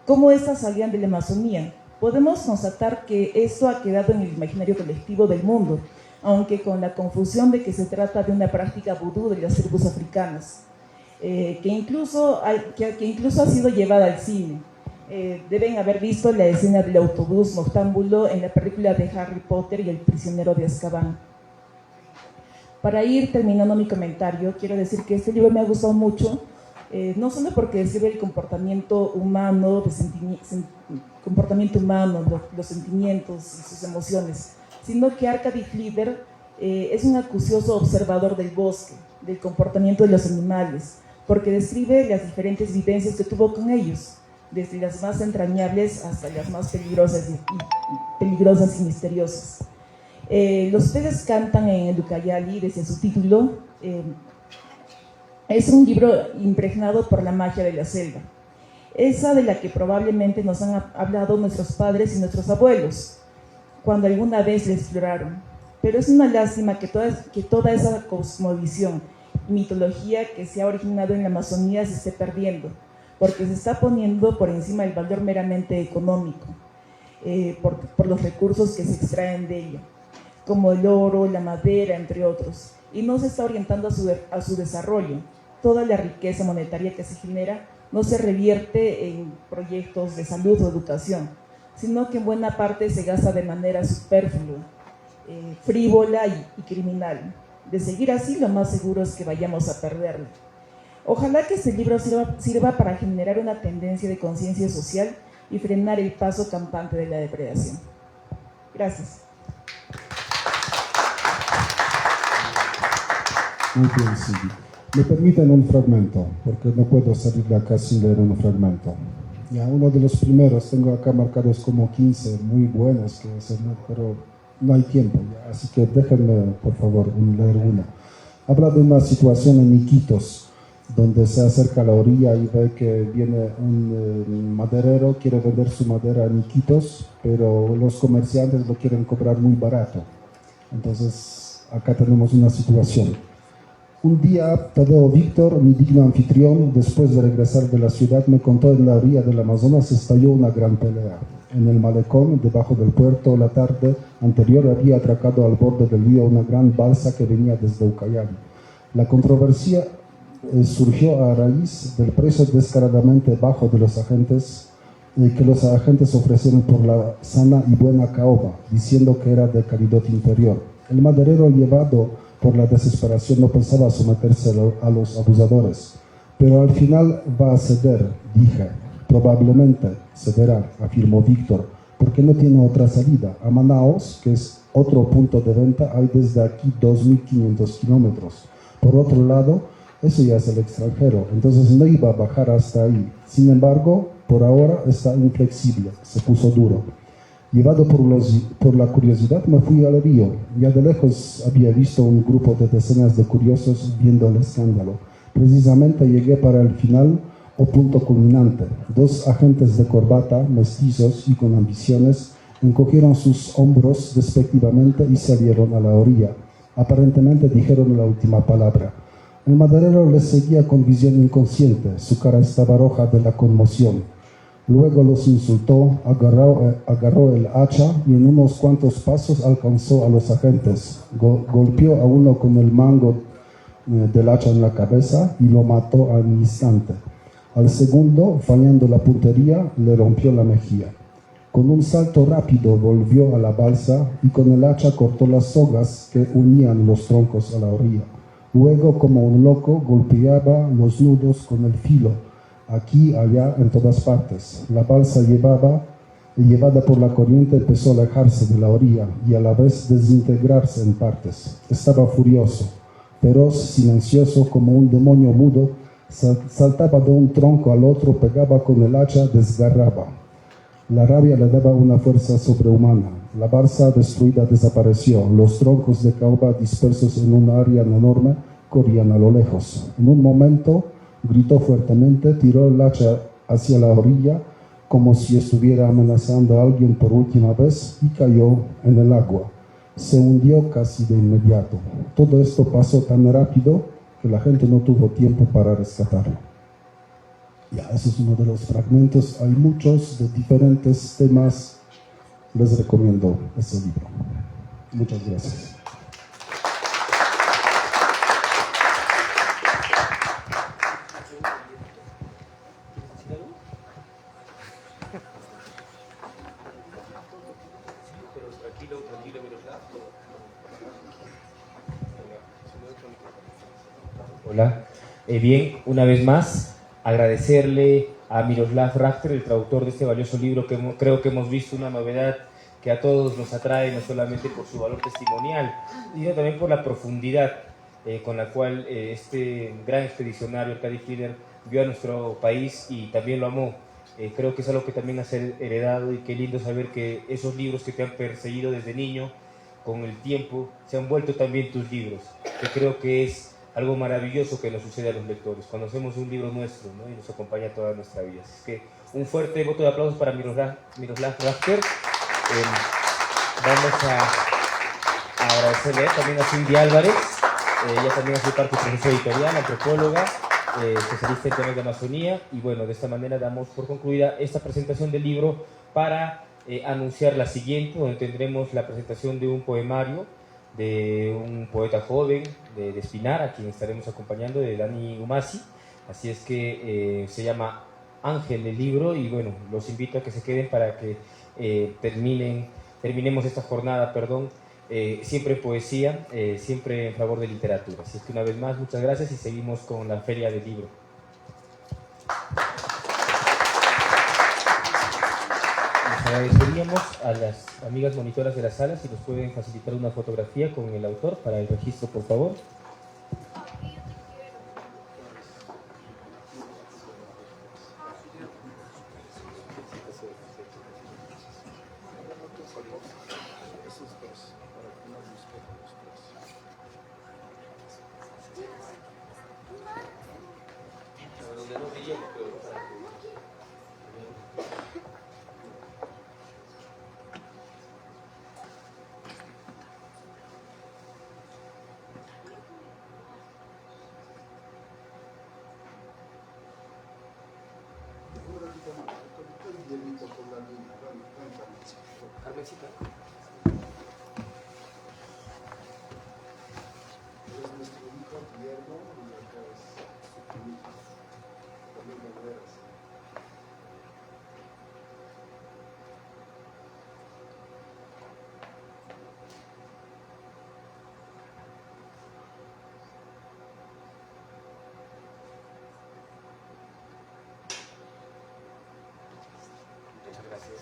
¿Cómo estas salían de la Amazonía? Podemos constatar que esto ha quedado en el imaginario colectivo del mundo, aunque con la confusión de que se trata de una práctica vudú de las tribus africanas, que incluso ha sido llevada al cine. Deben haber visto la escena del autobús noctámbulo en la película de Harry Potter y el prisionero de Azkaban. Para ir terminando mi comentario, quiero decir que este libro me ha gustado mucho, no solo porque describe el comportamiento humano, los sentimientos y sus emociones, sino que Arkady Flieder es un acucioso observador del bosque, del comportamiento de los animales, porque describe las diferentes vivencias que tuvo con ellos, desde las más entrañables hasta las más peligrosas y misteriosas. Los peces cantan en el Ucayali, desde su título. Es un libro impregnado por la magia de la selva, esa de la que probablemente nos han hablado nuestros padres y nuestros abuelos, cuando alguna vez la exploraron. Pero es una lástima que toda esa cosmovisión y mitología que se ha originado en la Amazonía se esté perdiendo, porque se está poniendo por encima del valor meramente económico, por los recursos que se extraen de ella, como el oro, la madera, entre otros, y no se está orientando a su desarrollo. Toda la riqueza monetaria que se genera no se revierte en proyectos de salud o educación, sino que en buena parte se gasta de manera superflua, frívola y criminal. De seguir así, lo más seguro es que vayamos a perderla. Ojalá que este libro sirva para generar una tendencia de conciencia social y frenar el paso campante de la depredación. Gracias. Muy bien, Silvia. Me permiten un fragmento, porque no puedo salir de acá sin leer un fragmento. Ya, uno de los primeros, tengo acá marcados como 15 muy buenos que hacer, pero no hay tiempo, ya, así que déjenme, por favor, leer uno. Habla de una situación en Iquitos, donde se acerca a la orilla y ve que viene un maderero, quiere vender su madera en Iquitos, pero los comerciantes lo quieren cobrar muy barato. Entonces, acá tenemos una situación. Un día, Tadeo Víctor, mi digno anfitrión, después de regresar de la ciudad, me contó en la orilla del Amazonas estalló una gran pelea. En el malecón, debajo del puerto, la tarde anterior había atracado al borde del río una gran balsa que venía desde Ucayali. La controversia surgió a raíz del precio descaradamente bajo de los agentes que los agentes ofrecieron por la sana y buena caoba, diciendo que era de calidad inferior. El maderero, llevado por la desesperación, no pensaba someterse a los abusadores, pero al final va a ceder, dije. Probablemente cederá, afirmó Víctor, porque no tiene otra salida. A Manaos, que es otro punto de venta, hay desde aquí 2.500 kilómetros. Por otro lado, eso ya es el extranjero, entonces no iba a bajar hasta ahí. Sin embargo, por ahora está inflexible, se puso duro. Llevado por la curiosidad, me fui al río. Ya de lejos había visto un grupo de decenas de curiosos viendo el escándalo. Precisamente llegué para el final o punto culminante. Dos agentes de corbata, mestizos y con ambiciones, encogieron sus hombros despectivamente y salieron a la orilla. Aparentemente dijeron la última palabra. El maderero les seguía con visión inconsciente. Su cara estaba roja de la conmoción. Luego los insultó, agarró el hacha y en unos cuantos pasos alcanzó a los agentes. Golpeó a uno con el mango del hacha en la cabeza y lo mató al instante. Al segundo, fallando la puntería, le rompió la mejilla. Con un salto rápido volvió a la balsa y con el hacha cortó las sogas que unían los troncos a la orilla. Luego, como un loco, golpeaba los nudos con el filo, aquí, allá, en todas partes. La balsa llevada por la corriente empezó a alejarse de la orilla y a la vez desintegrarse en partes. Estaba furioso, feroz, silencioso, como un demonio mudo, saltaba de un tronco al otro, pegaba con el hacha, desgarraba. La rabia le daba una fuerza sobrehumana. La balsa destruida desapareció. Los troncos de caoba dispersos en un área enorme corrían a lo lejos. En un momento gritó fuertemente, tiró el hacha hacia la orilla como si estuviera amenazando a alguien por última vez y cayó en el agua. Se hundió casi de inmediato. Todo esto pasó tan rápido que la gente no tuvo tiempo para rescatarlo. Ya, ese es uno de los fragmentos. Hay muchos de diferentes temas. Les recomiendo ese libro. Muchas gracias. Hola. Bien, una vez más, agradecerle a Miroslav Rachter, el traductor de este valioso libro, que creo que hemos visto una novedad que a todos nos atrae, no solamente por su valor testimonial, sino también por la profundidad con la cual este gran expedicionario, Arkady Fiedler, vio a nuestro país y también lo amó. Creo que es algo que también has heredado y qué lindo saber que esos libros que te han perseguido desde niño, con el tiempo, se han vuelto también tus libros, que creo que es algo maravilloso que nos sucede a los lectores, cuando hacemos un libro nuestro, ¿no? Y nos acompaña toda nuestra vida. Así que un fuerte voto de aplausos para Miroslav Rachter. Vamos a agradecerle también a Cindy Álvarez, ella también hace parte del proceso editorial, antropóloga, especialista en temas de Amazonía, y bueno, de esta manera damos por concluida esta presentación del libro para anunciar la siguiente, donde tendremos la presentación de un poemario de un poeta joven de Espinar, a quien estaremos acompañando, de Dani Umasi. Así es que se llama Ángel el libro, y bueno, los invito a que se queden para que terminemos esta jornada, siempre en poesía, siempre en favor de literatura. Así es que una vez más, muchas gracias y seguimos con la Feria del Libro. Agradeceríamos a las amigas monitoras de la sala si nos pueden facilitar una fotografía con el autor para el registro, por favor. Carmencita. Es nuestro hijo Guillermo y acá es su hijo, también Banderas. Muchas gracias.